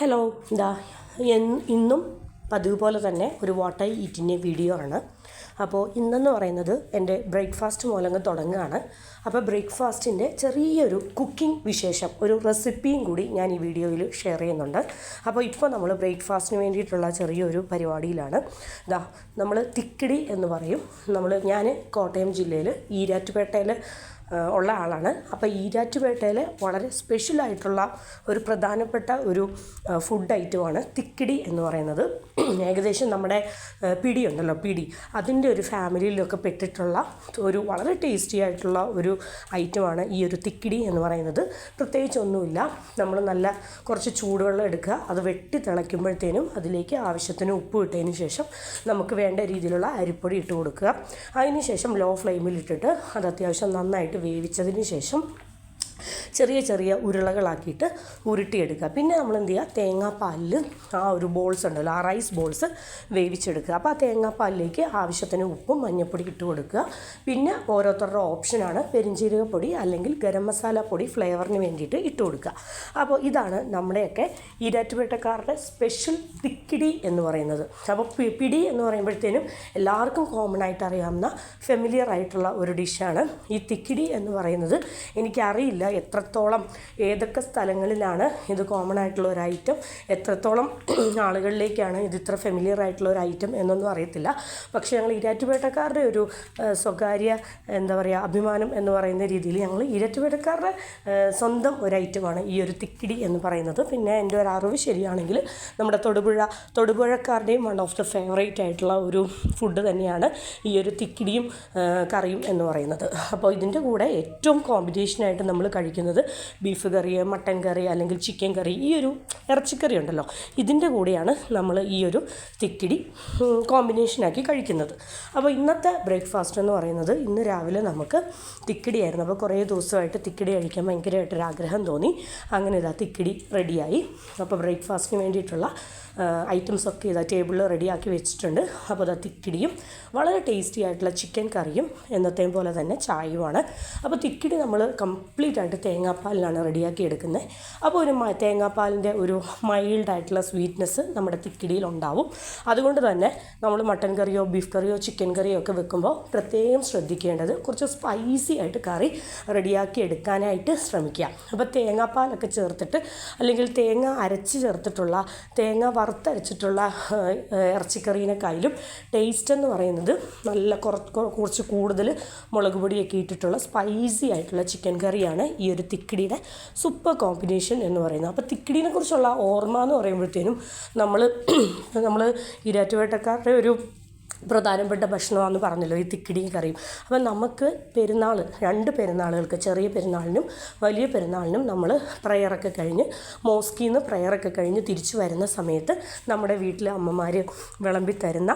Hello ഇതാ ഇന്നും പതിവ് പോലെ തന്നെ ഒരു വാട്ട് ഐ ഈറ്റിൻ്റെ വീഡിയോ ആണ്. അപ്പോൾ ഇന്നെന്ന് പറയുന്നത് എൻ്റെ ബ്രേക്ക്ഫാസ്റ്റ് മൂലങ്ങ് തുടങ്ങുകയാണ്. അപ്പോൾ ബ്രേക്ക്ഫാസ്റ്റിൻ്റെ ചെറിയൊരു കുക്കിംഗ് വിശേഷം, ഒരു റെസിപ്പിയും കൂടി ഞാൻ ഈ വീഡിയോയിൽ ഷെയർ ചെയ്യുന്നുണ്ട്. അപ്പോൾ ഇപ്പോൾ നമ്മൾ ബ്രേക്ക്ഫാസ്റ്റിന് വേണ്ടിയിട്ടുള്ള ചെറിയൊരു പരിപാടിയിലാണ്. ഇതാ നമ്മൾ തിക്കിടി എന്ന് പറയും. ഞാൻ കോട്ടയം ജില്ലയിൽ ഈരാറ്റുപേട്ടയിൽ ഉള്ള ആളാണ്. അപ്പോൾ ഈരാറ്റുപേട്ടയിൽ വളരെ സ്പെഷ്യലായിട്ടുള്ള ഒരു പ്രധാനപ്പെട്ട ഒരു ഫുഡ് ഐറ്റമാണ് തിക്കിടി എന്ന് പറയുന്നത്. ഏകദേശം നമ്മുടെ പിടി ഉണ്ടല്ലോ, പിടി, അതിൻ്റെ ഒരു ഫാമിലിയിലൊക്കെ പെട്ടിട്ടുള്ള ഒരു വളരെ ടേസ്റ്റി ആയിട്ടുള്ള ഒരു ഐറ്റമാണ് ഈ ഒരു തിക്കിടി എന്ന് പറയുന്നത്. പ്രത്യേകിച്ചൊന്നുമില്ല, നമ്മൾ നല്ല കുറച്ച് ചൂടുവെള്ളം എടുക്കുക, അത് വെട്ടി തിളയ്ക്കുമ്പോഴത്തേനും അതിലേക്ക് ആവശ്യത്തിന് ഉപ്പ് ഇട്ടതിന് ശേഷം നമുക്ക് വേണ്ട രീതിയിലുള്ള അരിപ്പൊടി ഇട്ട് കൊടുക്കുക. അതിന് ശേഷം ലോ ഫ്ലെയിമിലിട്ടിട്ട് അത് അത്യാവശ്യം നന്നായിട്ട് വേവിച്ചതിന് ശേഷം ചെറിയ ചെറിയ ഉരുളകളാക്കിയിട്ട് ഉരുട്ടിയെടുക്കുക. പിന്നെ നമ്മൾ എന്ത് ചെയ്യുക, തേങ്ങാപ്പാലിൽ ആ ഒരു ബോൾസ് ഉണ്ടല്ലോ, ആ റൈസ് ബോൾസ് വേവിച്ചെടുക്കുക. അപ്പോൾ ആ തേങ്ങാപ്പാലിലേക്ക് ആവശ്യത്തിന് ഉപ്പും മഞ്ഞൾപ്പൊടി ഇട്ട് കൊടുക്കുക. പിന്നെ ഓരോരുത്തരുടെ ഓപ്ഷനാണ്, പെരിഞ്ചീരകപ്പൊടി അല്ലെങ്കിൽ ഗരം മസാല പൊടി ഫ്ലേവറിന് വേണ്ടിയിട്ട് ഇട്ട് കൊടുക്കുക. അപ്പോൾ ഇതാണ് നമ്മുടെയൊക്കെ ഈരാറ്റുപേട്ടക്കാരുടെ സ്പെഷ്യൽ തിക്കിടി എന്ന് പറയുന്നത്. അപ്പോൾ പിടി എന്ന് പറയുമ്പോഴത്തേനും എല്ലാവർക്കും കോമൺ ആയിട്ട് അറിയാവുന്ന ഫെമിലിയർ ആയിട്ടുള്ള ഒരു ഡിഷാണ് ഈ തിക്കിടി എന്ന് പറയുന്നത്. എനിക്കറിയില്ല എത്രത്തോളം ഏതൊക്കെ സ്ഥലങ്ങളിലാണ് ഇത് കോമൺ ആയിട്ടുള്ള ഒരു ഐറ്റം, എത്രത്തോളം ആളുകളിലേക്കാണ് ഇത് ഇത്ര ഫെമിലിയർ ആയിട്ടുള്ള ഒരു ഐറ്റം എന്നൊന്നും അറിയത്തില്ല. പക്ഷേ ഞങ്ങൾ ഈരാറ്റുപേട്ടക്കാരുടെ ഒരു സ്വകാര്യ അഭിമാനം എന്ന് പറയുന്ന രീതിയിൽ ഞങ്ങൾ ഈരാറ്റുപേട്ടക്കാരുടെ സ്വന്തം ഒരു ഐറ്റമാണ് ഈ ഒരു തിക്കിടി എന്ന് പറയുന്നത്. പിന്നെ എൻ്റെ ഒരു അറിവ് ശരിയാണെങ്കിൽ നമ്മുടെ തൊടുപുഴക്കാരുടെയും വൺ ഓഫ് ദ ഫേവറേറ്റ് ആയിട്ടുള്ള ഒരു ഫുഡ് തന്നെയാണ് ഈ ഒരു തിക്കിടിയും കറിയും എന്ന് പറയുന്നത്. അപ്പോൾ ഇതിൻ്റെ കൂടെ ഏറ്റവും കോമ്പിനേഷനായിട്ട് നമ്മൾ കഴിക്കുന്നത് ബീഫ് കറി, മട്ടൻ കറി അല്ലെങ്കിൽ ചിക്കൻ കറി, ഈ ഒരു ഇറച്ചിക്കറി ഉണ്ടല്ലോ, ഇതിൻ്റെ കൂടെയാണ് നമ്മൾ ഈ ഒരു തിക്കിടി കോമ്പിനേഷനാക്കി കഴിക്കുന്നത്. അപ്പോൾ ഇന്നത്തെ ബ്രേക്ക്ഫാസ്റ്റ് എന്ന് പറയുന്നത്, ഇന്ന് രാവിലെ നമുക്ക് തിക്കിടി ആയിരുന്നു. അപ്പോൾ കുറേ ദിവസമായിട്ട് തിക്കിടി കഴിക്കാൻ ഭയങ്കരമായിട്ടൊരു ആഗ്രഹം തോന്നി. അങ്ങനെ ഇതാ തിക്കിടി റെഡിയായി. അപ്പോൾ ബ്രേക്ക്ഫാസ്റ്റിന് വേണ്ടിയിട്ടുള്ള ഐറ്റംസൊക്കെ ഇതാ ടേബിളിൽ റെഡിയാക്കി വെച്ചിട്ടുണ്ട്. അപ്പോൾ ഇതാ തിക്കിടിയും വളരെ ടേസ്റ്റി ആയിട്ടുള്ള ചിക്കൻ കറിയും എന്നത്തെയും പോലെ തന്നെ ചായയുമാണ്. അപ്പോൾ തിക്കിടി നമ്മൾ കംപ്ലീറ്റ് ആയിട്ട് തേങ്ങാപ്പാലിലാണ് റെഡിയാക്കി എടുക്കുന്നത്. അപ്പോൾ ഒരു തേങ്ങാപ്പാലിൻ്റെ ഒരു മൈൽഡായിട്ടുള്ള സ്വീറ്റ്നെസ് നമ്മുടെ തിക്കിടിയിൽ ഉണ്ടാവും. അതുകൊണ്ട് തന്നെ നമ്മൾ മട്ടൻ കറിയോ ബീഫ് കറിയോ ചിക്കൻ കറിയോ ഒക്കെ വെക്കുമ്പോൾ പ്രത്യേകം ശ്രദ്ധിക്കേണ്ടത് കുറച്ച് സ്പൈസി ആയിട്ട് കറി റെഡിയാക്കി എടുക്കാനായിട്ട് ശ്രമിക്കുക. അപ്പോൾ തേങ്ങാപ്പാലൊക്കെ ചേർത്തിട്ട് അല്ലെങ്കിൽ തേങ്ങ അരച്ച് ചേർത്തിട്ടുള്ള, തേങ്ങ വറുത്തരച്ചിട്ടുള്ള ഇറച്ചിക്കറീനെക്കാളും ടേസ്റ്റ് എന്ന് പറയുന്നത് നല്ല കുറച്ച് കൂടുതൽ മുളക് പൊടിയൊക്കെ ഇട്ടിട്ടുള്ള സ്പൈസി ആയിട്ടുള്ള ചിക്കൻ കറിയാണ് ഈ ഒരു തിക്കിടിയുടെ സൂപ്പർ കോമ്പിനേഷൻ എന്ന് പറയുന്നത്. അപ്പോൾ തിക്കിടിനെ കുറിച്ചുള്ള ഓർമ്മ എന്ന് പറയുമ്പോഴത്തേനും നമ്മൾ ഈരാറ്റുപേട്ടക്കാരുടെ ഒരു പ്രധാനപ്പെട്ട ഭക്ഷണമാണെന്ന് പറഞ്ഞല്ലോ ഈ തിക്കിടിയും കറിയും. അപ്പം നമുക്ക് രണ്ട് പെരുന്നാളുകൾക്ക്, ചെറിയ പെരുന്നാളിനും വലിയ പെരുന്നാളിനും നമ്മൾ പ്രയറൊക്കെ കഴിഞ്ഞ് മോസ്കിൽ നിന്ന് പ്രയറൊക്കെ കഴിഞ്ഞ് തിരിച്ചു വരുന്ന സമയത്ത് നമ്മുടെ വീട്ടിലെ അമ്മമാർ വിളമ്പി തരുന്ന,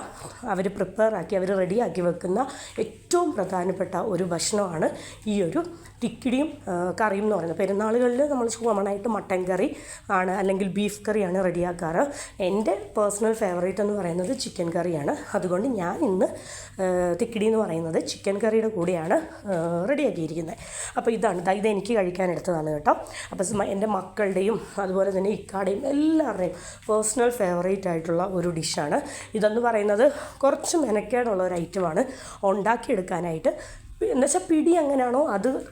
അവർ പ്രിപ്പയർ ആക്കി അവർ റെഡിയാക്കി വെക്കുന്ന ഏറ്റവും പ്രധാനപ്പെട്ട ഒരു ഭക്ഷണമാണ് ഈ ഒരു തിക്കിടിയും കറിയും എന്ന് പറയുന്നത്. പെരുന്നാളുകളിൽ നമ്മൾ കോമണായിട്ട് മട്ടൻ കറി ആണ് അല്ലെങ്കിൽ ബീഫ് കറിയാണ് റെഡിയാക്കാറ്. എൻ്റെ പേഴ്സണൽ ഫേവറേറ്റ് എന്ന് പറയുന്നത് ചിക്കൻ കറിയാണ്. അതുകൊണ്ട് ഞാൻ ഇന്ന് തിക്കിടി എന്ന് പറയുന്നത് ചിക്കൻ കറിയുടെ കൂടെയാണ് റെഡിയാക്കിയിരിക്കുന്നത്. അപ്പോൾ ഇത് എനിക്ക് കഴിക്കാനെടുത്തതാണ് കേട്ടോ. അപ്പോൾ എൻ്റെ മക്കളുടെയും അതുപോലെ തന്നെ ഇക്കാടെയും എല്ലാവരുടെയും പേഴ്സണൽ ഫേവറേറ്റ് ആയിട്ടുള്ള ഒരു ഡിഷാണ് ഇതെന്ന് പറയുന്നത്. കുറച്ച് മെനക്കേടുള്ള ഒരു ഐറ്റമാണ് ഉണ്ടാക്കിയെടുക്കാനായിട്ട്. എന്നുവെച്ചാൽ പിടി എങ്ങനെയാണോ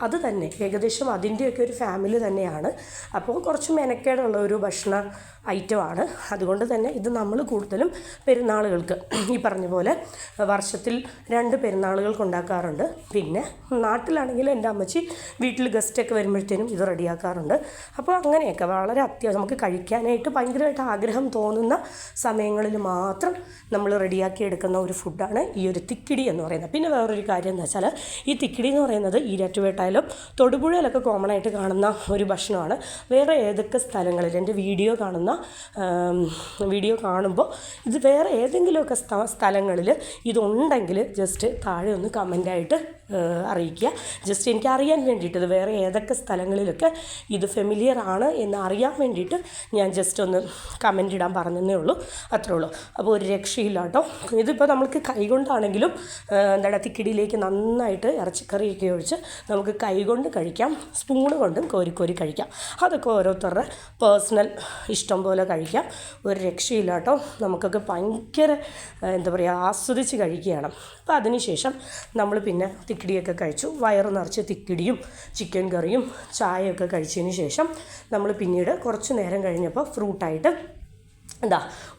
അത് തന്നെ ഏകദേശം അതിൻ്റെയൊക്കെ ഒരു ഫാമിലി തന്നെയാണ്. അപ്പോൾ കുറച്ച് മെനക്കേടുള്ള ഒരു ഭക്ഷണ ഐറ്റമാണ്. അതുകൊണ്ട് തന്നെ ഇത് നമ്മൾ കൂടുതലും പെരുന്നാളുകൾക്ക്, ഈ പറഞ്ഞ പോലെ വർഷത്തിൽ 2 പെരുന്നാളുകൾക്ക് ഉണ്ടാക്കാറുണ്ട്. പിന്നെ നാട്ടിലാണെങ്കിൽ എൻ്റെ അമ്മച്ചി വീട്ടിൽ ഗസ്റ്റൊക്കെ വരുമ്പോഴത്തേനും ഇത് റെഡിയാക്കാറുണ്ട്. അപ്പോൾ അങ്ങനെയൊക്കെ വളരെ അത്യാവശ്യം നമുക്ക് കഴിക്കാനായിട്ട് ഭയങ്കരമായിട്ട് ആഗ്രഹം തോന്നുന്ന സമയങ്ങളിൽ മാത്രം നമ്മൾ റെഡിയാക്കി എടുക്കുന്ന ഒരു ഫുഡാണ് ഈ ഒരു തിക്കിടി എന്ന് പറയുന്നത്. പിന്നെ വേറൊരു കാര്യം എന്ന് വെച്ചാൽ, ഈ തിക്കിടി എന്ന് പറയുന്നത് ഈരാറ്റുപേട്ടയിലും തൊടുപുഴയിലൊക്കെ കോമൺ ആയിട്ട് കാണുന്ന ഒരു ഭക്ഷണമാണ്. വേറെ ഏതൊക്കെ സ്ഥലങ്ങളിൽ എൻ്റെ വീഡിയോ കാണുമ്പോൾ ഇത് വേറെ ഏതെങ്കിലുമൊക്കെ സ്ഥലങ്ങളിൽ ഇതുണ്ടെങ്കിൽ ജസ്റ്റ് താഴെ ഒന്ന് കമൻ്റായിട്ട് അറിയിക്കുക. ജസ്റ്റ് എനിക്ക് അറിയാൻ വേണ്ടിയിട്ട്, ഇത് വേറെ ഏതൊക്കെ സ്ഥലങ്ങളിലൊക്കെ ഇത് ഫെമിലിയർ ആണ് എന്ന് അറിയാൻ വേണ്ടിയിട്ട് ഞാൻ ജസ്റ്റ് ഒന്ന് കമൻ്റ് ഇടാൻ പറഞ്ഞതേ ഉള്ളൂ, അത്രേ ഉള്ളൂ. അപ്പോൾ ഒരു രക്ഷയില്ല കേട്ടോ. ഇതിപ്പോൾ നമുക്ക് കൈകൊണ്ടാണെങ്കിലും തിക്കിടിയിലേക്ക് നന്നായിട്ട് ഇറച്ചിക്കറിയൊക്കെ ഒഴിച്ച് നമുക്ക് കൈകൊണ്ട് കഴിക്കാം, സ്പൂണ് കൊണ്ടും കോരി കഴിക്കാം. അതൊക്കെ ഓരോരുത്തരുടെ പേഴ്സണൽ ഇഷ്ടം പോലെ കഴിക്കാം. ഒരു രക്ഷയില്ല കേട്ടോ. നമുക്കൊക്കെ ഭയങ്കര എന്താ പറയുക, ആസ്വദിച്ച് കഴിക്കുകയാണ്. അപ്പോൾ അതിനുശേഷം നമ്മൾ പിന്നെ തിക്കിടിയൊക്കെ കഴിച്ചു. വയറ് നിറച്ച് തിക്കിടിയും ചിക്കൻ കറിയും ചായയൊക്കെ കഴിച്ചതിന് ശേഷം നമ്മൾ പിന്നീട് കുറച്ച് നേരം കഴിഞ്ഞപ്പോൾ ഫ്രൂട്ടായിട്ട്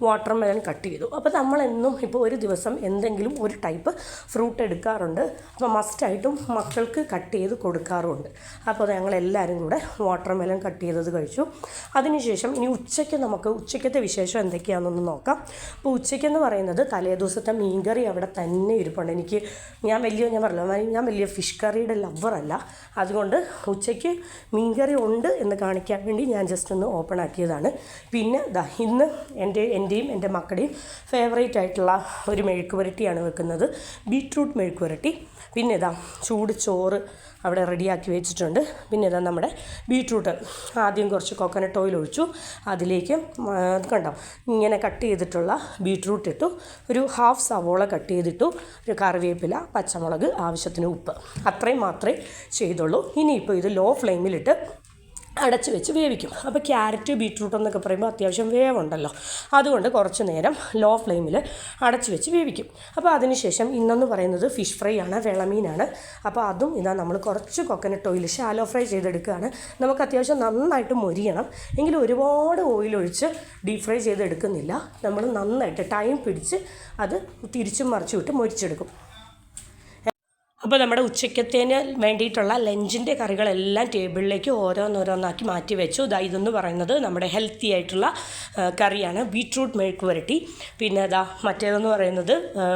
വാട്ടർ മെലൺ കട്ട് ചെയ്തു. അപ്പോൾ നമ്മളെന്നും ഇപ്പോൾ ഒരു ദിവസം എന്തെങ്കിലും ഒരു ടൈപ്പ് ഫ്രൂട്ട് എടുക്കാറുണ്ട്. അപ്പോൾ മസ്റ്റായിട്ടും മക്കൾക്ക് കട്ട് ചെയ്ത് കൊടുക്കാറുമുണ്ട്. അപ്പോൾ ഞങ്ങളെല്ലാവരും കൂടെ വാട്ടർ മെലൺ കട്ട് ചെയ്തത് കഴിച്ചു. അതിനുശേഷം ഇനി ഉച്ചയ്ക്കത്തെ വിശേഷം എന്തൊക്കെയാണെന്നൊന്ന് നോക്കാം. അപ്പോൾ ഉച്ചയ്ക്കെന്ന് പറയുന്നത് തലേ ദിവസത്തെ മീൻകറി അവിടെ തന്നെ ഇരിപ്പുണ്ട്. ഞാൻ വലിയ ഫിഷ് കറിയുടെ ലവറല്ല. അതുകൊണ്ട് ഉച്ചയ്ക്ക് മീൻകറി ഉണ്ട് എന്ന് കാണിക്കാൻ വേണ്ടി ഞാൻ ജസ്റ്റ് ഒന്ന് ഓപ്പൺ ആക്കിയതാണ്. പിന്നെ ഇന്ന് എൻ്റെയും എൻ്റെ മക്കളുടെയും ഫേവറേറ്റ് ആയിട്ടുള്ള ഒരു മെഴുക്ക് പുരട്ടിയാണ് വെക്കുന്നത്, ബീട്രൂട്ട് മെഴുക്ക് പുരട്ടി. പിന്നെ ചൂട് ചോറ് അവിടെ റെഡിയാക്കി വെച്ചിട്ടുണ്ട്. പിന്നെ നമ്മുടെ ബീട്രൂട്ട് ആദ്യം കുറച്ച് കോക്കനട്ട് ഓയിൽ ഒഴിച്ചു. അതിലേക്ക് കണ്ടോ ഇങ്ങനെ കട്ട് ചെയ്തിട്ടുള്ള ബീട്രൂട്ട് ഇട്ടു. ഒരു ഹാഫ് സവോള കട്ട് ചെയ്തിട്ടു. ഒരു കറിവേപ്പില, പച്ചമുളക്, ആവശ്യത്തിന് ഉപ്പ്, അത്രയും മാത്രമേ ചെയ്തുള്ളൂ. ഇനിയിപ്പോൾ ഇത് ലോ ഫ്ലെയിമിലിട്ട് അടച്ച് വെച്ച് വേവിക്കും. അപ്പോൾ ക്യാരറ്റ് ബീട്രൂട്ട് എന്നൊക്കെ പറയുമ്പോൾ അത്യാവശ്യം വേവുണ്ടല്ലോ, അതുകൊണ്ട് കുറച്ച് നേരം ലോ ഫ്ലെയിമിൽ അടച്ച് വെച്ച് വേവിക്കും. അപ്പോൾ അതിനുശേഷം ഇന്നെന്ന് പറയുന്നത് ഫിഷ് ഫ്രൈ ആണ്, വിളമീനാണ്. അപ്പോൾ അതും നമ്മൾ കുറച്ച് കോക്കനട്ട് ഓയിൽ ഷാലോ ഫ്രൈ ചെയ്തെടുക്കുകയാണ്. നമുക്ക് അത്യാവശ്യം നന്നായിട്ട് മൊരിയണം, എങ്കിലും ഒരുപാട് ഓയിലൊഴിച്ച് ഡീപ് ഫ്രൈ ചെയ്തെടുക്കുന്നില്ല. നമ്മൾ നന്നായിട്ട് ടൈം പിടിച്ച് അത് തിരിച്ചും മറിച്ചും ഇട്ട് മൊരിച്ചെടുക്കും. അപ്പോൾ നമ്മുടെ ഉച്ചയ്ക്കത്തേന് വേണ്ടിയിട്ടുള്ള ലഞ്ചിൻ്റെ കറികളെല്ലാം ടേബിളിലേക്ക് ഓരോന്നോരോന്നാക്കി മാറ്റി വെച്ചു. ഇതെന്ന് പറയുന്നത് നമ്മുടെ ഹെൽത്തി ആയിട്ടുള്ള കറിയാണ്, ബീട്രൂട്ട് മെഴുക്ക് പുരട്ടി. പിന്നെ മറ്റേതെന്ന് പറയുന്നത്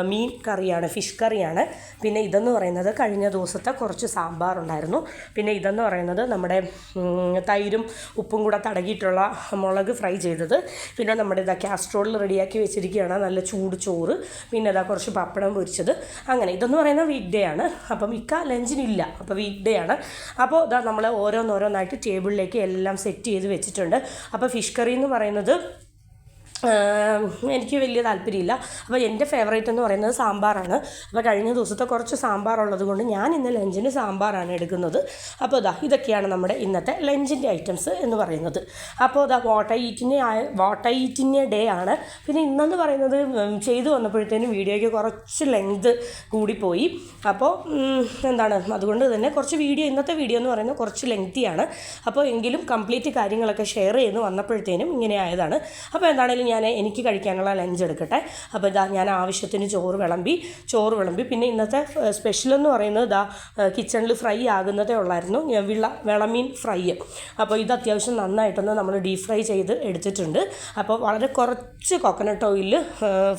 മീൻ കറിയാണ്, ഫിഷ് കറിയാണ്. പിന്നെ ഇതെന്ന് പറയുന്നത് കഴിഞ്ഞ ദിവസത്തെ കുറച്ച് സാമ്പാറുണ്ടായിരുന്നു. പിന്നെ ഇതെന്ന് പറയുന്നത് നമ്മുടെ തൈരും ഉപ്പും കൂടെ തടകിയിട്ടുള്ള മുളക് ഫ്രൈ ചെയ്തത്. പിന്നെ നമ്മുടെ കാസ്ട്രോളിൽ റെഡിയാക്കി വെച്ചിരിക്കുകയാണ് നല്ല ചൂട് ചോറ്. പിന്നെ കുറച്ച് പപ്പടം പൊരിച്ചത്. അങ്ങനെ ഇതെന്ന് പറയുന്ന വീക്ക് ഡേ ആണ്. അപ്പം ലഞ്ചിനില്ല, അപ്പോൾ വീക്ക് ഡേ ആണ്. അപ്പോൾ നമ്മൾ ഓരോന്നോരോന്നായിട്ട് ടേബിളിലേക്ക് എല്ലാം സെറ്റ് ചെയ്ത് വെച്ചിട്ടുണ്ട്. അപ്പോൾ ഫിഷ് കറി എന്ന് പറയുന്നത് എനിക്ക് വലിയ താല്പര്യമില്ല. അപ്പോൾ എൻ്റെ ഫേവറേറ്റ് എന്ന് പറയുന്നത് സാമ്പാറാണ്. അപ്പോൾ കഴിഞ്ഞ ദിവസത്തെ കുറച്ച് സാമ്പാറുള്ളത് കൊണ്ട് ഞാൻ ഇന്ന് ലഞ്ചിന് സാമ്പാറാണ് എടുക്കുന്നത്. അപ്പോൾ ഇതൊക്കെയാണ് നമ്മുടെ ഇന്നത്തെ ലഞ്ചിൻ്റെ ഐറ്റംസ് എന്ന് പറയുന്നത്. അപ്പോൾ വാട്ട് ഐ ഈറ്റിൻ്റെ ഡേ ആണ്. പിന്നെ ഇന്നെന്ന് പറയുന്നത് ചെയ്തു വന്നപ്പോഴത്തേനും വീഡിയോയ്ക്ക് കുറച്ച് ലെങ്ത് കൂടിപ്പോയി. അപ്പോൾ അതുകൊണ്ട് തന്നെ ഇന്നത്തെ വീഡിയോ എന്ന് പറയുന്നത് കുറച്ച് ലെങ്തിയാണ്. അപ്പോൾ എങ്കിലും കംപ്ലീറ്റ് കാര്യങ്ങളൊക്കെ ഷെയർ ചെയ്ത് വന്നപ്പോഴത്തേനും ഇങ്ങനെ ആയതാണ്. അപ്പോൾ എന്താണെങ്കിലും എനിക്ക് കഴിക്കാനുള്ള ലഞ്ച് എടുക്കട്ടെ. അപ്പോൾ ഞാൻ ആവശ്യത്തിന് ചോറ് വിളമ്പി. പിന്നെ ഇന്നത്തെ സ്പെഷ്യലെന്ന് പറയുന്നത് കിച്ചണിൽ ഫ്രൈ ആകുന്നതേ ഉള്ളായിരുന്നു, വിളമീൻ ഫ്രൈ. അപ്പോൾ ഇത് അത്യാവശ്യം നന്നായിട്ടൊന്ന് നമ്മൾ ഡീപ് ഫ്രൈ ചെയ്ത് എടുത്തിട്ടുണ്ട്. അപ്പോൾ വളരെ കുറച്ച് കോക്കനട്ട് ഓയിലിൽ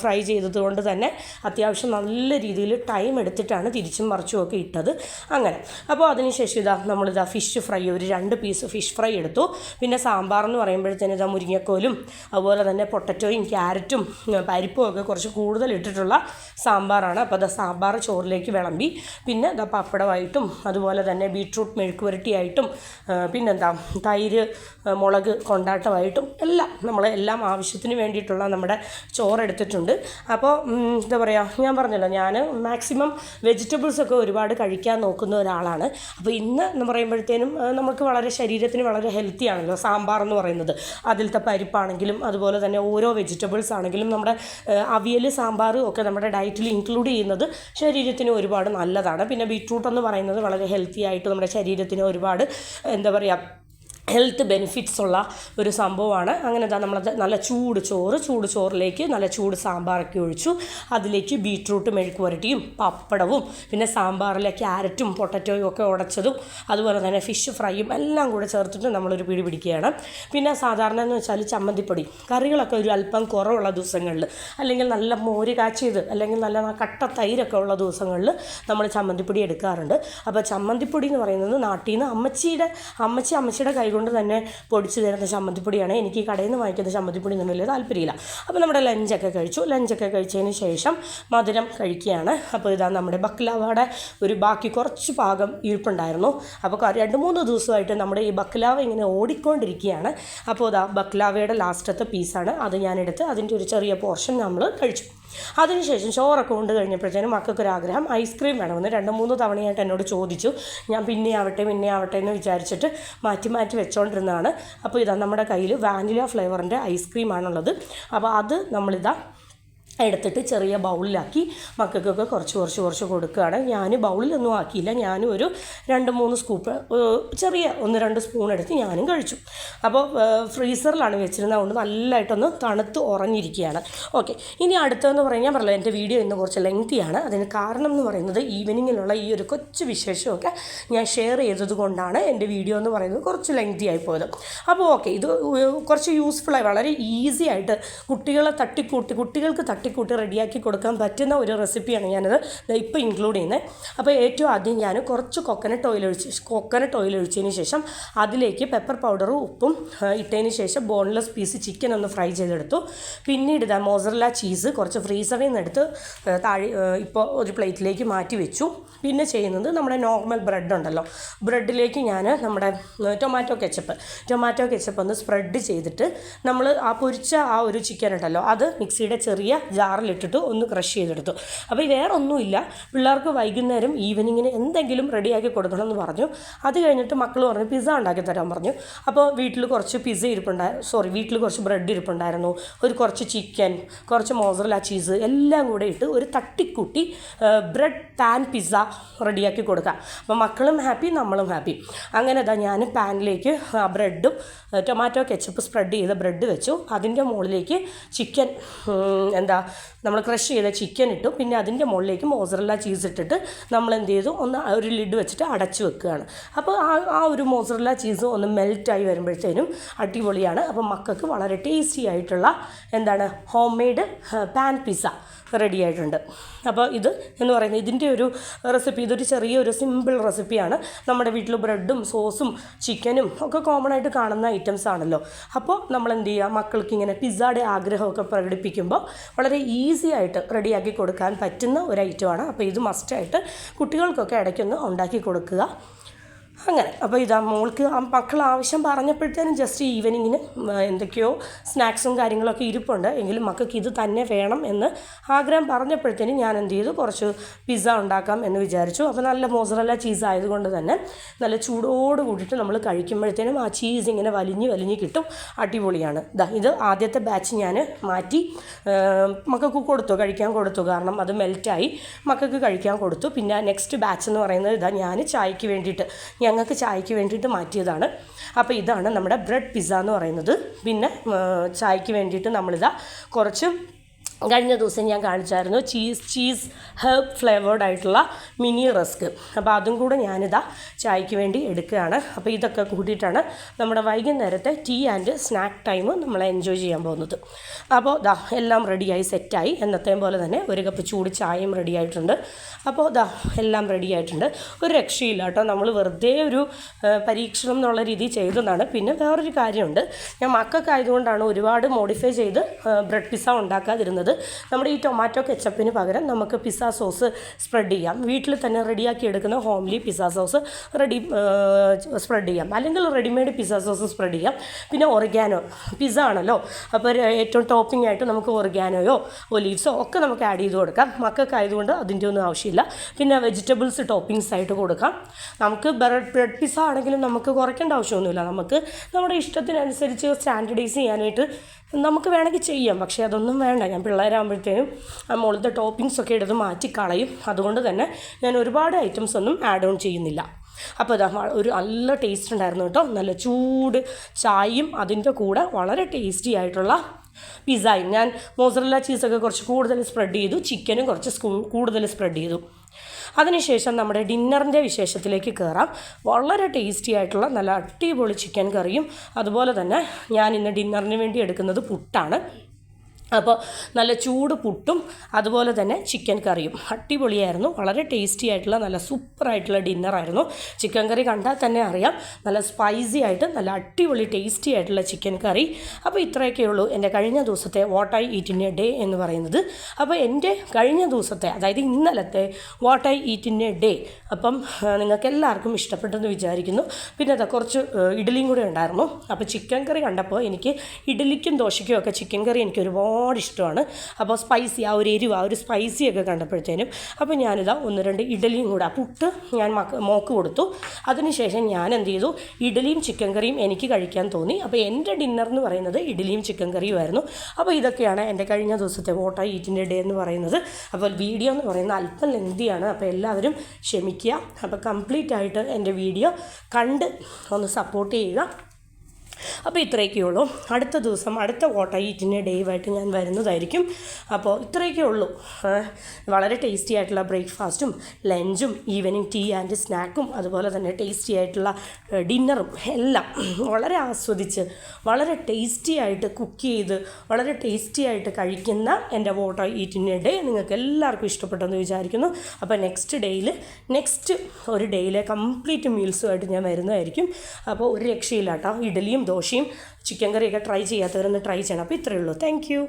ഫ്രൈ ചെയ്തത് കൊണ്ട് തന്നെ അത്യാവശ്യം നല്ല രീതിയിൽ ടൈം എടുത്തിട്ടാണ് തിരിച്ചും മറിച്ചും ഒക്കെ ഇട്ടത്. അങ്ങനെ അപ്പോൾ അതിനുശേഷം ഫിഷ് ഫ്രൈ ഒരു 2 പീസ് ഫിഷ് ഫ്രൈ എടുത്തു. പിന്നെ സാമ്പാറെന്ന് പറയുമ്പോഴത്തേന് മുരിങ്ങക്കോലും അതുപോലെ തന്നെ പൊട്ടറ്റോയും ക്യാരറ്റും പരിപ്പും ഒക്കെ കുറച്ച് കൂടുതൽ ഇട്ടിട്ടുള്ള സാമ്പാറാണ്. അപ്പോൾ സാമ്പാർ ചോറിലേക്ക് വിളമ്പി. പിന്നെ പപ്പടമായിട്ടും അതുപോലെ തന്നെ ബീട്രൂട്ട് മെഴുക്ക് പുരട്ടിയായിട്ടും തൈര് മുളക് കൊണ്ടാട്ടമായിട്ടും എല്ലാം ആവശ്യത്തിന് വേണ്ടിയിട്ടുള്ള നമ്മുടെ ചോറെടുത്തിട്ടുണ്ട്. അപ്പോൾ ഞാൻ പറഞ്ഞല്ലോ, ഞാൻ മാക്സിമം വെജിറ്റബിൾസൊക്കെ ഒരുപാട് കഴിക്കാൻ നോക്കുന്ന ഒരാളാണ്. അപ്പോൾ ഇന്ന് എന്ന് പറയുമ്പോഴത്തേനും നമുക്ക് ശരീരത്തിന് വളരെ ഹെൽത്തി ആണല്ലോ സാമ്പാർ എന്ന് പറയുന്നത്. അതിലത്തെ പരിപ്പാണെങ്കിലും അതുപോലെ തന്നെ ഓരോ വെജിറ്റബിൾസ് ആണെങ്കിലും നമ്മുടെ അവിയൽ സാമ്പാറും ഒക്കെ നമ്മുടെ ഡയറ്റിൽ ഇൻക്ലൂഡ് ചെയ്യുന്നത് ശരീരത്തിന് ഒരുപാട് നല്ലതാണ്. പിന്നെ ബീട്രൂട്ട് എന്ന് പറയുന്നത് വളരെ ഹെൽത്തി ആയിട്ട് നമ്മുടെ ശരീരത്തിന് ഒരുപാട് ഹെൽത്ത് ബെനിഫിറ്റ്സ് ഉള്ള ഒരു സംഭവമാണ്. അങ്ങനെ നമ്മളത് നല്ല ചൂട് ചോറിലേക്ക് നല്ല ചൂട് സാമ്പാറൊക്കെ ഒഴിച്ചു. അതിലേക്ക് ബീട്രൂട്ട് മെഴുക്ക് പുരട്ടിയും പപ്പടവും പിന്നെ സാമ്പാറിലെ ക്യാരറ്റും പൊട്ടറ്റോയും ഒക്കെ ഉടച്ചതും അതുപോലെ തന്നെ ഫിഷ് ഫ്രൈയും എല്ലാം കൂടെ ചേർത്തിട്ട് നമ്മളൊരു പിടി പിടിക്കുകയാണ്. പിന്നെ സാധാരണ എന്ന് വെച്ചാൽ ചമ്മന്തിപ്പൊടി കറികളൊക്കെ ഒരു അല്പം കുറവുള്ള ദിവസങ്ങളിൽ, അല്ലെങ്കിൽ നല്ല മോര് കാച്ചിയത്, അല്ലെങ്കിൽ നല്ല കട്ട തൈരൊക്കെ ഉള്ള ദിവസങ്ങളിൽ നമ്മൾ ചമ്മന്തിപ്പൊടി എടുക്കാറുണ്ട്. അപ്പോൾ ചമ്മന്തിപ്പൊടി എന്ന് പറയുന്നത് നാട്ടിൽ നിന്ന് അമ്മച്ചിയുടെ കൈ കൊണ്ട് തന്നെ പൊടിച്ച് തരുന്ന ചമ്മന്തിപ്പൊടിയാണ്. എനിക്ക് ഈ കടയിൽ നിന്ന് വാങ്ങിക്കുന്ന ചമ്മന്തിപ്പൊടി ഒന്നും വലിയ താല്പര്യമില്ല. അപ്പോൾ നമ്മുടെ ലഞ്ചൊക്കെ കഴിച്ചതിന് ശേഷം മധുരം കഴിക്കുകയാണ്. അപ്പോൾ നമ്മുടെ ബക്ലാവയുടെ ബാക്കി കുറച്ച് ഭാഗം ഇരിപ്പുണ്ടായിരുന്നു. അപ്പോൾ 2-3 ദിവസമായിട്ട് നമ്മുടെ ഈ ബക്ലാവ ഇങ്ങനെ ഓടിക്കൊണ്ടിരിക്കുകയാണ്. അപ്പോൾ ബക്ലാവയുടെ ലാസ്റ്റത്തെ പീസാണ് അത് ഞാനെടുത്ത് അതിൻ്റെ ഒരു ചെറിയ പോർഷൻ നമ്മൾ കഴിച്ചു. അതിനുശേഷം ചോറൊക്കെ കൊണ്ട് കഴിഞ്ഞപ്പോഴത്തേനും മക്കൾക്കൊരാഗ്രഹം ഐസ്ക്രീം വേണമെന്ന് 2-3 തവണയായിട്ട് എന്നോട് ചോദിച്ചു. ഞാൻ പിന്നെ ആവട്ടെ എന്ന് വിചാരിച്ചിട്ട് മാറ്റി വെച്ചുകൊണ്ടിരുന്നതാണ്. അപ്പോൾ ഇതാ നമ്മുടെ കയ്യിൽ വാനില ഫ്ലേവറിൻ്റെ ഐസ്ക്രീമാണുള്ളത്. അപ്പോൾ അത് നമ്മളിതാ എടുത്തിട്ട് ചെറിയ ബൗളിലാക്കി മക്കൾക്കൊക്കെ കുറച്ച് കൊടുക്കുകയാണ്. ഞാൻ ബൗളിലൊന്നും ആക്കിയില്ല, ഞാനും ഒരു 2-3 സ്കൂപ്പ് ചെറിയ 1-2 സ്പൂൺ എടുത്ത് ഞാനും കഴിച്ചു. അപ്പോൾ ഫ്രീസറിലാണ് വെച്ചിരുന്നത്, അതുകൊണ്ട് നല്ലതായിട്ടൊന്ന് തണുത്ത് ഉറഞ്ഞിരിക്കുകയാണ്. ഓക്കെ, ഇനി അടുത്തതെന്ന് പറഞ്ഞാൽ പറഞ്ഞല്ലോ എൻ്റെ വീഡിയോ ഇന്ന് കുറച്ച് ലെങ്തിയാണ്. അതിന് കാരണം എന്ന് പറയുന്നത് ഈവനിങ്ങിലുള്ള ഈ ഒരു കൊച്ചു വിശേഷമൊക്കെ ഞാൻ ഷെയർ ചെയ്തത് കൊണ്ടാണ് എൻ്റെ വീഡിയോ എന്ന് പറയുന്നത് കുറച്ച് ലെങ്തി ആയി പോയത്. അപ്പോൾ ഓക്കെ, ഇത് കുറച്ച് യൂസ്ഫുള്ളായി വളരെ ഈസി ആയിട്ട് കുട്ടികൾക്ക് തട്ടിക്കൂട്ടി റെഡിയാക്കി കൊടുക്കാൻ പറ്റുന്ന ഒരു റെസിപ്പിയാണ് ഞാനത് ഇപ്പോൾ ഇൻക്ലൂഡ് ചെയ്യുന്നത്. അപ്പോൾ ഏറ്റവും ആദ്യം ഞാൻ കുറച്ച് കൊക്കനട്ട് ഓയിൽ ഒഴിച്ചതിന് ശേഷം അതിലേക്ക് പെപ്പർ പൗഡറും ഉപ്പും ഇട്ടതിന് ശേഷം ബോൺലെസ് പീസ് ചിക്കൻ ഒന്ന് ഫ്രൈ ചെയ്തെടുത്തു. പിന്നീട് ഇതാ മോസറല്ല ചീസ് കുറച്ച് ഫ്രീസറിൽ നിന്ന് എടുത്ത് ഇപ്പോൾ ഒരു പ്ലേറ്റിലേക്ക് മാറ്റി വെച്ചു. പിന്നെ ചെയ്യുന്നത് നമ്മുടെ നോർമൽ ബ്രെഡ് ഉണ്ടല്ലോ, ബ്രെഡിലേക്ക് ഞാൻ നമ്മുടെ ടൊമാറ്റോ കെച്ചപ്പ് ഒന്ന് സ്പ്രെഡ് ചെയ്തിട്ട് നമ്മൾ പൊരിച്ച ഒരു ചിക്കൻ ഉണ്ടല്ലോ അത് മിക്സിയുടെ ചെറിയ ജാറിലിട്ടിട്ട് ഒന്ന് ക്രഷ് ചെയ്തെടുത്തു. അപ്പോൾ വേറെ ഒന്നുമില്ല, പിള്ളേർക്ക് വൈകുന്നേരം ഈവനിങ്ങിന് എന്തെങ്കിലും റെഡിയാക്കി കൊടുക്കണം എന്ന് പറഞ്ഞു. അത് കഴിഞ്ഞിട്ട് മക്കൾ പറഞ്ഞു പിസ്സ ഉണ്ടാക്കി തരാൻ പറഞ്ഞു. അപ്പോൾ വീട്ടിൽ കുറച്ച് വീട്ടിൽ കുറച്ച് ബ്രെഡ് ഇരിപ്പുണ്ടായിരുന്നു, കുറച്ച് ചിക്കൻ, കുറച്ച് മോസറല്ല ചീസ് എല്ലാം കൂടെ ഇട്ട് ഒരു തട്ടിക്കൂട്ടി ബ്രെഡ് പാൻ പിസ്സ റെഡിയാക്കി കൊടുക്കാം. അപ്പോൾ മക്കളും ഹാപ്പി, നമ്മളും ഹാപ്പി. അങ്ങനെ ഞാൻ പാനിലേക്ക് ബ്രെഡും ടൊമാറ്റോ കെച്ചപ്പ് സ്പ്രെഡ് ചെയ്ത ബ്രെഡ് വെച്ചു. അതിൻ്റെ മുകളിലേക്ക് ചിക്കൻ നമ്മൾ ക്രഷ് ചെയ്ത ചിക്കൻ ഇട്ടു. പിന്നെ അതിൻ്റെ മുകളിലേക്ക് മോസറല്ല ചീസ് ഇട്ടിട്ട് നമ്മൾ എന്ത് ചെയ്തു, ഒരു ലിഡ് വെച്ചിട്ട് അടച്ചു വെക്കുകയാണ്. അപ്പോൾ ആ ഒരു മോസറല്ല ചീസ് ഒന്ന് മെൽറ്റായി വരുമ്പോഴത്തേനും അടിപൊളിയാണ്. അപ്പോൾ മക്കൾക്ക് വളരെ ടേസ്റ്റി ആയിട്ടുള്ള home made pan pizza ready ആയിട്ടുണ്ട്. അപ്പോൾ ഇത് എന്ന് പറയുന്നത് ഇതിൻ്റെ ഒരു റെസിപ്പി, ഇതൊരു ചെറിയൊരു സിമ്പിൾ റെസിപ്പിയാണ്. നമ്മുടെ വീട്ടിൽ ബ്രെഡും സോസും ചിക്കനും ഒക്കെ കോമൺ ആയിട്ട് കാണുന്ന ഐറ്റംസ് ആണല്ലോ. അപ്പോൾ നമ്മൾ എന്ത് ചെയ്യുക, മക്കൾക്ക് ഇങ്ങനെ പിസ്സയുടെ ആഗ്രഹമൊക്കെ പ്രകടിപ്പിക്കുമ്പോൾ വളരെ ഈസി ആയിട്ട് റെഡിയാക്കി കൊടുക്കാൻ പറ്റുന്ന ഒരു ഐറ്റമാണ്. അപ്പോൾ ഇത് മസ്റ്റായിട്ട് കുട്ടികൾക്കൊക്കെ ഇടയ്ക്കൊന്ന് ഉണ്ടാക്കി കൊടുക്കുക. അങ്ങനെ അപ്പോൾ ഇതാ മക്കൾ ആവശ്യം പറഞ്ഞപ്പോഴത്തേനും ജസ്റ്റ് ഈവനിങ്ങിന് എന്തൊക്കെയോ സ്നാക്സും കാര്യങ്ങളൊക്കെ ഇരിപ്പുണ്ട്, എങ്കിലും മക്കൾക്ക് ഇത് തന്നെ വേണം എന്ന് ആഗ്രഹം പറഞ്ഞപ്പോഴത്തേനും ഞാൻ എന്ത് ചെയ്തു, കുറച്ച് പിസ്സ ഉണ്ടാക്കാം എന്ന് വിചാരിച്ചു. അപ്പോൾ നല്ല മോസറല്ല ചീസ് ആയതുകൊണ്ട് തന്നെ നല്ല ചൂടോട് കൂടിയിട്ട് നമ്മൾ കഴിക്കുമ്പോഴത്തേനും ആ ചീസ് ഇങ്ങനെ വലിഞ്ഞ് കിട്ടും, അടിപൊളിയാണ്. ഇത് ആദ്യത്തെ ബാച്ച് ഞാൻ മാറ്റി മക്കൾക്ക് കഴിക്കാൻ കൊടുത്തു, കാരണം അത് മെൽറ്റായി മക്കൾക്ക് കഴിക്കാൻ കൊടുത്തു. പിന്നെ നെക്സ്റ്റ് ബാച്ച് എന്ന് പറയുന്നത് ഞാൻ ഞങ്ങൾക്ക് ചായക്ക് വേണ്ടിയിട്ട് മാറ്റിയതാണ്. അപ്പോൾ ഇതാണ് നമ്മുടെ ബ്രെഡ് പിസ്സ എന്ന് പറയുന്നത്. പിന്നെ ചായക്ക് വേണ്ടിയിട്ട് നമ്മളിതാ കുറച്ച് കഴിഞ്ഞ ദിവസം ഞാൻ കാണിച്ചായിരുന്നു ചീസ് ഹെർബ് ഫ്ലേവേർഡ് ആയിട്ടുള്ള മിനി റസ്ക്. അപ്പോൾ അതും കൂടെ ഞാനിതാ ചായക്ക് വേണ്ടി എടുക്കുകയാണ്. അപ്പോൾ ഇതൊക്കെ കൂട്ടിയിട്ടാണ് നമ്മുടെ വൈകുന്നേരത്തെ ടീ ആൻഡ് സ്നാക്ക് ടൈം നമ്മൾ എൻജോയ് ചെയ്യാൻ പോകുന്നത്. അപ്പോൾ എല്ലാം റെഡിയായി സെറ്റായി, എന്നത്തെയും പോലെ തന്നെ ഒരു കപ്പ് ചൂട് ചായയും റെഡി ആയിട്ടുണ്ട്. അപ്പോൾ എല്ലാം റെഡി ആയിട്ടുണ്ട്. ഒരു രക്ഷയില്ല കേട്ടോ, നമ്മൾ വെറുതെ ഒരു പരീക്ഷണം എന്നുള്ള രീതി ചെയ്തതാണ്. പിന്നെ വേറൊരു കാര്യമുണ്ട്, ഞാൻ മക്കൾക്കായതുകൊണ്ടാണ് ഒരുപാട് മോഡിഫൈ ചെയ്ത് ബ്രെഡ് പിസ്സ ഉണ്ടാക്കാതിരുന്നത്. നമ്മുടെ ഈ ടൊമാറ്റോ കെച്ചപ്പിന് പകരം നമുക്ക് പിസ്സ സോസ് സ്പ്രെഡ് ചെയ്യാം. വീട്ടിൽ തന്നെ റെഡിയാക്കി എടുക്കുന്ന ഹോംലി പിസ്സ സോസ് സ്പ്രെഡ് ചെയ്യാം, അല്ലെങ്കിൽ റെഡിമെയ്ഡ് പിസ്സ സോസ് സ്പ്രെഡ് ചെയ്യാം. പിന്നെ ഒറിഗാനോ പിസ്സ ആണല്ലോ, അപ്പോൾ ഏറ്റവും ടോപ്പിംഗ് ആയിട്ട് നമുക്ക് ഒറിഗാനോയോ ഒലീവ്സോ ഒക്കെ നമുക്ക് ആഡ് ചെയ്ത് കൊടുക്കാം. മക്കൾക്കായതുകൊണ്ട് അതിൻ്റെ ഒന്നും ആവശ്യമില്ല. പിന്നെ വെജിറ്റബിൾസ് ടോപ്പിങ്സ് ആയിട്ട് കൊടുക്കാം. നമുക്ക് ബ്രെഡ് പിസ്സ ആണെങ്കിലും നമുക്ക് കുറയ്ക്കേണ്ട ആവശ്യമൊന്നുമില്ല. നമുക്ക് നമ്മുടെ ഇഷ്ടത്തിനനുസരിച്ച് സ്റ്റാൻഡർഡൈസ് ചെയ്യാനായിട്ട് നമുക്ക് വേണമെങ്കിൽ ചെയ്യാം. പക്ഷേ അതൊന്നും വേണ്ട, ഞാൻ പിള്ളേരാകുമ്പോഴത്തേനും മുകളിലത്തെ ടോപ്പിങ്സൊക്കെ എടുത്ത് മാറ്റി കളയും. അതുകൊണ്ട് തന്നെ ഞാൻ ഒരുപാട് ഐറ്റംസ് ഒന്നും ആഡ് ഓൺ ചെയ്യുന്നില്ല. അപ്പോൾ ഒരു നല്ല ടേസ്റ്റ് ഉണ്ടായിരുന്നു കേട്ടോ, നല്ല ചൂട് ചായയും അതിൻ്റെ കൂടെ വളരെ ടേസ്റ്റി ആയിട്ടുള്ള പിസ്സയും. ഞാൻ മോസറല്ല ചീസൊക്കെ കുറച്ച് കൂടുതൽ സ്പ്രെഡ് ചെയ്തു, ചിക്കനും കുറച്ച് കൂടുതൽ സ്പ്രെഡ് ചെയ്തു. അതിനുശേഷം നമ്മുടെ ഡിന്നറിൻ്റെ വിശേഷത്തിലേക്ക് കയറാം. വളരെ ടേസ്റ്റി ആയിട്ടുള്ള നല്ല അടിപൊളി ചിക്കൻ കറിയും അതുപോലെ തന്നെ ഞാൻ ഇന്ന് ഡിന്നറിന് വേണ്ടി എടുക്കുന്നത് പുട്ടാണ്. അപ്പോൾ നല്ല ചൂട് പുട്ടും അതുപോലെ തന്നെ ചിക്കൻ കറിയും അടിപൊളിയായിരുന്നു. വളരെ ടേസ്റ്റി ആയിട്ടുള്ള നല്ല സൂപ്പറായിട്ടുള്ള ഡിന്നറായിരുന്നു. ചിക്കൻ കറി കണ്ടാൽ തന്നെ അറിയാം, നല്ല സ്പൈസി ആയിട്ട് നല്ല അടിപൊളി ടേസ്റ്റി ആയിട്ടുള്ള ചിക്കൻ കറി. അപ്പോൾ ഇത്രയൊക്കെ ഉള്ളൂ എൻ്റെ കഴിഞ്ഞ ദിവസത്തെ what I eat in A day എന്ന് പറയുന്നത്. അപ്പോൾ എൻ്റെ കഴിഞ്ഞ ദിവസത്തെ, അതായത് ഇന്നലത്തെ what I eat in A day അപ്പം നിങ്ങൾക്ക് എല്ലാവർക്കും ഇഷ്ടപ്പെട്ടെന്ന് വിചാരിക്കുന്നു. പിന്നെ കുറച്ച് ഇഡ്ഡലിയും കൂടെ ഉണ്ടായിരുന്നു. അപ്പോൾ ചിക്കൻ കറി കണ്ടപ്പോൾ എനിക്ക് ഇഡ്ഡലിക്കും ദോശയ്ക്കും ഒക്കെ ചിക്കൻ കറി എനിക്ക് ഒരുപാട് ഒരുപാട് ഇഷ്ടമാണ്. അപ്പോൾ സ്പൈസി ആ ഒരു എരിവ് ആ ഒരു സ്പൈസിയൊക്കെ കണ്ടപ്പോഴത്തേനും അപ്പോൾ ഞാനിതാ 1-2 ഇഡലിയും കൂടെ പുട്ട് ഞാൻ മോക്ക് കൊടുത്തു. അതിനുശേഷം ഞാൻ എന്ത് ചെയ്തു, ഇഡലിയും ചിക്കൻ കറിയും എനിക്ക് കഴിക്കാൻ തോന്നി. അപ്പോൾ എൻ്റെ ഡിന്നർ എന്ന് പറയുന്നത് ഇഡലിയും ചിക്കൻ കറിയുമായിരുന്നു. അപ്പോൾ ഇതൊക്കെയാണ് എൻ്റെ കഴിഞ്ഞ ദിവസത്തെ വാട്ട് ഐ ഈറ്റിൻ്റെ ഡേ എന്ന് പറയുന്നത്. അപ്പോൾ വീഡിയോ എന്ന് പറയുന്നത് അല്പം ലെങ്തിയാണ്, അപ്പോൾ എല്ലാവരും ക്ഷമിക്കുക. അപ്പോൾ കംപ്ലീറ്റ് ആയിട്ട് എൻ്റെ വീഡിയോ കണ്ട് ഒന്ന് സപ്പോർട്ട് ചെയ്യുക. അപ്പോൾ ഇത്രയൊക്കെ ഉള്ളൂ. അടുത്ത ദിവസം അടുത്ത വാട്ട് ഐ ഈറ്റിൻ്റെ ഡേയുമായിട്ട് ഞാൻ വരുന്നതായിരിക്കും. അപ്പോൾ ഇത്രയൊക്കെ ഉള്ളൂ. വളരെ ടേസ്റ്റി ആയിട്ടുള്ള ബ്രേക്ക്ഫാസ്റ്റും ലഞ്ചും ഈവനിങ് ടീ ആൻഡ് സ്നാക്കും അതുപോലെ തന്നെ ടേസ്റ്റി ആയിട്ടുള്ള ഡിന്നറും എല്ലാം വളരെ ആസ്വദിച്ച് വളരെ ടേസ്റ്റി ആയിട്ട് കുക്ക് ചെയ്ത് വളരെ ടേസ്റ്റി ആയിട്ട് കഴിക്കുന്ന എൻ്റെ വാട്ട് ഐ ഈറ്റിൻ്റെ ഡേ നിങ്ങൾക്ക് എല്ലാവർക്കും ഇഷ്ടപ്പെട്ടെന്ന് വിചാരിക്കുന്നു. അപ്പോൾ നെക്സ്റ്റ് ഒരു ഡേയിലെ കംപ്ലീറ്റ് മീൽസുമായിട്ട് ഞാൻ വരുന്നതായിരിക്കും. അപ്പോൾ ഒരു രക്ഷയില്ല കേട്ടോ. ഇഡലിയും ദോശയും ചിക്കൻ കറിയൊക്കെ ട്രൈ ചെയ്യാത്തവരൊന്ന് ട്രൈ ചെയ്യണം. അപ്പോൾ ഇത്രയേ ഉള്ളൂ. Thank you.